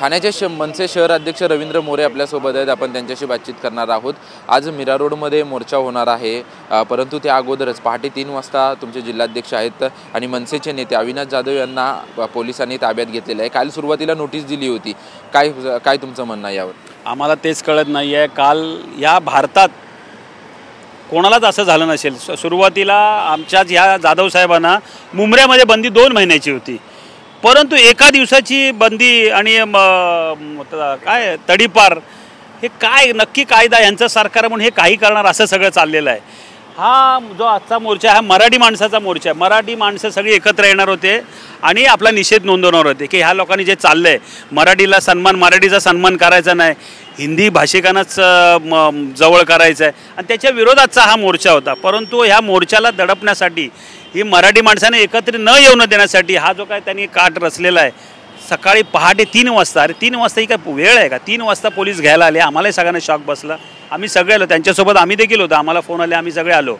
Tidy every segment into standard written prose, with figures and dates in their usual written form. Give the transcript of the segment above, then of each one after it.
ठाण्याचे मनसे शहर अध्यक्ष रवींद्र मोरे आपल्यासोबत आहेत। आपण त्यांच्याशी बातचीत करणार आहोत। आज मीरा रोडमध्ये मोर्चा होणार आहे, परंतु त्या अगोदरच पहाटे 3 वाजता तुमचे जिल्हाध्यक्ष आहेत आणि मनसेचे नेते अविनाश जाधव यांना पोलिसांनी ताब्यात घेतलेले आहे। काल सुरुवातीला नोटीस दिली होती, काय तुमचं म्हणणं आहे यावर? आम्हाला तेच कळत नाही आहे। काल या भारतात कोणालाच असं झालं नसेल। सुरुवातीला आमच्याच ह्या जाधव साहेबांना मुंबऱ्यामध्ये बंदी 2 महिन्याची होती, परंतु एका दिवसाची बंदी आणि काय तडीपार, हे काय नक्की कायदा यांचं सरकार म्हणून हे काही करणार असं सगळं चाललेलं आहे। हा जो आजचा मोर्चा हा मराठी माणसाचा मोर्चा आहे। मराठी माणसं सगळी एकत्र येणार होते आणि आपला निषेध नोंदवणार होते की ह्या लोकांनी जे चाललं आहे, मराठीचा सन्मान करायचा नाही, हिंदी भाषिकांनाच जवळ करायचं आहे आणि त्याच्या विरोधातचा हा मोर्चा होता। परंतु ह्या मोर्चाला दडपण्यासाठी, ही मराठी माणसाने एकत्र न येऊन देण्यासाठी हा जो काय त्यांनी काट रचलेला आहे, सकाळी पहाटे 3 वाजता, अरे 3 वाजता ही काय वेळ आहे का? 3 वाजता पोलीस घ्यायला आले। आम्हालाही सगळ्यांना शॉक बसला। आम्ही सगळे आलो, त्यांच्यासोबत आम्ही देखील होतो, आम्हाला फोन आले, आम्ही सगळे आलो।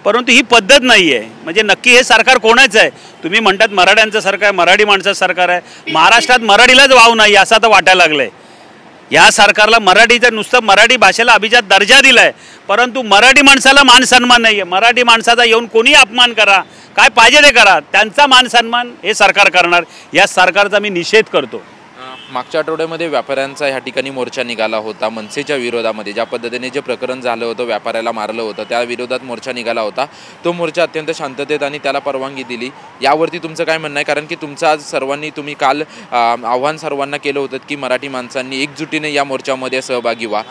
परंतु ही पद्धत नाही आहे। म्हणजे नक्की हे सरकार कोणाचं आहे? तुम्ही म्हणतात मराठ्यांचं सरकार, मराठी माणसाचं सरकार आहे। महाराष्ट्रात मराठीलाच वाव नाही असं आता वाटायला लागलं आहे। या सरकारला मराठीचं नुसतं मराठी भाषेला अभिजात दर्जा दिला आहे, परंतु मराठी माणसाला मान सन्मान नाही आहे। मराठी माणसाचा येऊन कोणी अपमान करा, काय पाहिजे ते करा, त्यांचा मान सन्मान हे सरकार करणार। या सरकारचा मी निषेध करतो। मागच्या आठवड्यामध्ये व्यापाऱ्यांचा ह्या ठिकाणी मोर्चा निघाला होता मनसेच्या विरोधामध्ये। ज्या पद्धतीने जे प्रकरण झालं होतं, व्यापाऱ्याला मारलं होतं, त्या विरोधात मोर्चा निघाला होता। तो मोर्चा अत्यंत शांततेत आणि त्याला परवानगी दिली। यावरती तुमचं काय म्हणणं आहे? कारण की तुमचं आज तुम्ही काल आव्हान सर्वांना केलं होतं की मराठी माणसांनी एकजुटीने या मोर्चामध्ये सहभागी व्हा।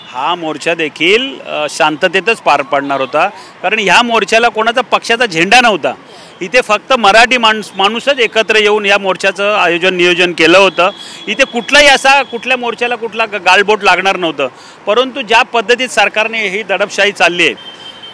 हा मोर्चा देखील शांततेतच पार पडणार होता, कारण ह्या मोर्चाला कोणाचा पक्षाचा झेंडा नव्हता। इथे फक्त मराठी माणूसच एकत्र येऊन या मोर्चाचं नियोजन केलं होतं। इथे कुठल्या मोर्चाला कुठला गालबोट लागणार नव्हतं। परंतु ज्या पद्धतीत सरकारने ही दडपशाही चालली आहे,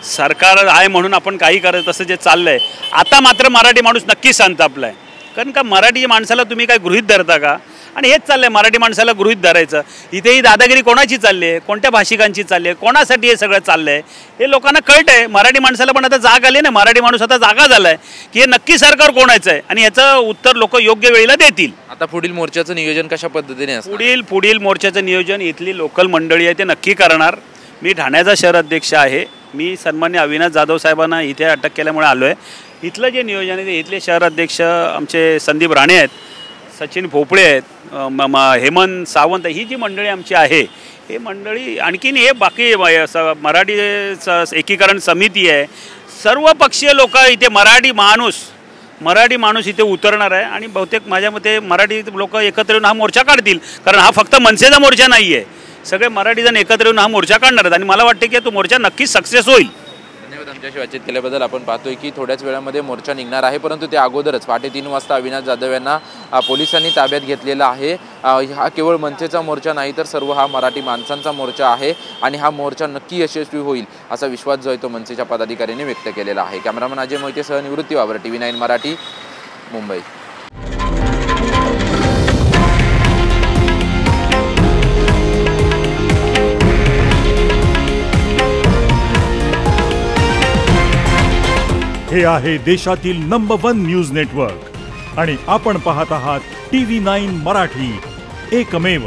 सरकार आहे म्हणून आपण काही करत असं जे चाललं आहे, आता मात्र मराठी माणूस नक्की संतापला आहे। कारण का मराठी माणसाला तुम्ही काय गृहीत धरता का? आणि हेच चाललं आहे, मराठी माणसाला गृहीत धरायचं। इथे ही दादागिरी कोणाची चालली आहे, कोणत्या भाषिकांची चालली आहे, कोणासाठी हे सगळं चाललं आहे हे लोकांना कळतं आहे। मराठी माणसाला पण आता जाग आली ना, मराठी माणूस आता जागा झाला आहे की हे नक्की सरकार कोणाचं आहे आणि याचं उत्तर लोक योग्य वेळेला देतील। आता पुढील मोर्चाचं नियोजन कशा पद्धतीने असणार? पुढील मोर्चाचं नियोजन इथली लोकल मंडळी आहे ते नक्की करणार। मी ठाण्याचा शहर अध्यक्ष आहे। मी सन्मान्य अविनाश जाधव साहेबांना इथे अटक केल्यामुळे आलो आहे। इथलं जे नियोजन आहे ते इथले शहर अध्यक्ष आमचे संदीप राणे आहेत, सचिन भोपळे आहेत, हेमंत सावंत, ही जी मंडळी आमची आहे, हे मंडळी आणखीन हे बाकी मराठी एकीकरण समिती आहे, सर्व पक्षीय लोक इथे मराठी माणूस इथे उतरणार आहे आणि बहुतेक माझ्या मते मराठी लोक एकत्र येऊन हा मोर्चा काढतील। कारण हा फक्त मनसेचा मोर्चा नाही आहे, सगळे मराठीजण एकत्र येऊन हा मोर्चा काढणार आहेत आणि मला वाटते की तो मोर्चा नक्कीच सक्सेस होईल। आमच्याशी बातचीत केल्याबद्दल। आपण पाहतोय की थोड्याच वेळामध्ये मोर्चा निघणार आहे, परंतु त्या अगोदरच पहाटे 3 वाजता अविनाश जाधव यांना पोलिसांनी ताब्यात घेतलेला आहे। हा केवळ मनसेचा मोर्चा नाही तर सर्व हा मराठी माणसांचा मोर्चा आहे आणि हा मोर्चा नक्की यशस्वी होईल असा विश्वास जो आहे तो मनसेच्या पदाधिकाऱ्यांनी व्यक्त केलेला आहे। कॅमेरामन अजय मोहितेसह निवृत्ती वावर, TV9 मराठी, मुंबई। हे आहे देशातील नंबर 1 न्यूज नेटवर्क आणि आपण पाहत आहात TV9 मराठी, एकमेव।